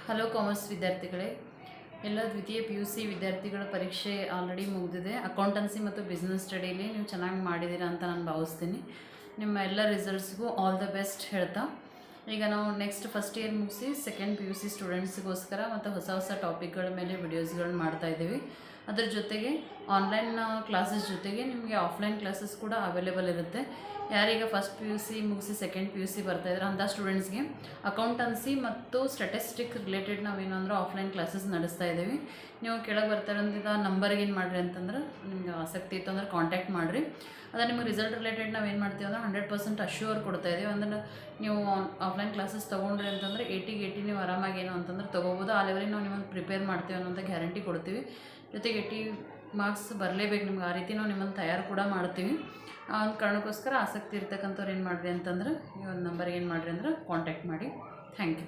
Hello commerce ವಿದ್ಯಾರ್ಥಿಗಳೇ, ಎಲ್ಲ ದ್ವಿತೀಯ PUC ವಿದ್ಯಾರ್ಥಿಗಳ ಪರೀಕ್ಷೆ ಆಲ್ರೆಡಿ ಮುಗಿದಿದೆ. ಅಕೌಂಟೆನ್ಸಿ ಮತ್ತು ಬಿಸ್ನೆಸ್ ಸ್ಟಡಿಲಿ ನೀವು ಚೆನ್ನಾಗಿ ಮಾಡಿದ್ದೀರಾ ಅಂತ ನಾನು ಭಾವಿಸ್ತೀನಿ. ನಿಮ್ಮ ಎಲ್ಲ ರಿಸಲ್ಟ್ಸ್ಗೂ ಆಲ್ ದ ಬೆಸ್ಟ್ ಹೇಳ್ತಾ, ಈಗ ನಾವು ನೆಕ್ಸ್ಟ್ ಫಸ್ಟ್ ಇಯರ್ ಮುಗಿಸಿ ಸೆಕೆಂಡ್ PUC ಸ್ಟೂಡೆಂಟ್ಸ್ಗೋಸ್ಕರ ಮತ್ತು ಹೊಸ ಹೊಸ ಟಾಪಿಕ್ಗಳ ಮೇಲೆ ವಿಡಿಯೋಸ್ಗಳನ್ನ ಮಾಡ್ತಾಯಿದ್ದೀವಿ. ಅದ್ರ ಜೊತೆಗೆ ಆನ್ಲೈನ್ ಕ್ಲಾಸಸ್ ಜೊತೆಗೆ ನಿಮಗೆ ಆಫ್ಲೈನ್ ಕ್ಲಾಸಸ್ ಕೂಡ ಅವೈಲೇಬಲ್ ಇರುತ್ತೆ. ಯಾರೀಗ ಫಸ್ಟ್ PUC ಮುಗಿಸಿ ಸೆಕೆಂಡ್ PUC ಬರ್ತಾಯಿದ್ರೆ ಅಂಥ ಸ್ಟೂಡೆಂಟ್ಸ್ಗೆ ಅಕೌಂಟೆನ್ಸಿ ಮತ್ತು ಸ್ಟ್ಯಾಟಿಸ್ಟಿಕ್ ರಿಲೇಟೆಡ್ ನಾವೇನು ಅಂದರೆ ಆಫ್ಲೈನ್ ಕ್ಲಾಸಸ್ ನಡೆಸ್ತಾ ಇದ್ದೀವಿ. ನೀವು ಕೆಳಗೆ ಬರ್ತಾರಂತ ನಂಬರ್ಗೆ ಏನು ಮಾಡಿರಿ ಅಂತಂದ್ರೆ, ನಿಮ್ಗೆ ಆಸಕ್ತಿ ಇತ್ತು ಅಂದ್ರೆ ಕಾಂಟ್ಯಾಕ್ಟ್ ಮಾಡಿರಿ. ಅದೇ ನಿಮಗೆ ರಿಸಲ್ಟ್ ರಿಲೇಟೆಡ್ ನಾವು ಏನು ಮಾಡ್ತೀವಿ ಅಂದ್ರೆ 100% ಅಶ್ಯೂರ್ ಕೊಡ್ತಾ ಇದ್ದೀವಿ. ಅಂದ್ರೆ ನೀವು ಆಫ್ಲೈನ್ ಕ್ಲಾಸಸ್ ತೊಗೊಂಡ್ರಿ ಅಂತಂದರೆ 80 ನೀವು ಆರಾಮಾಗಿ ಏನು ಅಂತಂದ್ರೆ ತೊಗೋಬೋದು. ಆ ಲೆವೆಲಿಗೆ ನಾವು ನಿಮ್ಮನ್ನು ಪ್ರಿಪೇರ್ ಮಾಡ್ತೀವಿ ಅನ್ನೋಂಥ ಗ್ಯಾರಂಟಿ ಕೊಡ್ತೀವಿ. ಜೊತೆಗೆ 80 ಮಾರ್ಕ್ಸ್ ಬರಲೇಬೇಕು ನಿಮ್ಗೆ, ಆ ರೀತಿ ನಾವು ನಿಮ್ಮನ್ನು ತಯಾರು ಕೂಡ ಮಾಡ್ತೀವಿ. ಆ ಒಂದು ಕಾರಣಕ್ಕೋಸ್ಕರ ಆಸಕ್ತಿ ಇರ್ತಕ್ಕಂಥವ್ರು ಏನು ಮಾಡಿರಿ ಅಂತಂದ್ರೆ ಈ ಒಂದು ನಂಬರ್ಗೆ ಏನು ಮಾಡಿರಿ ಅಂದ್ರೆ ಕಾಂಟ್ಯಾಕ್ಟ್ ಮಾಡಿ. Thank you.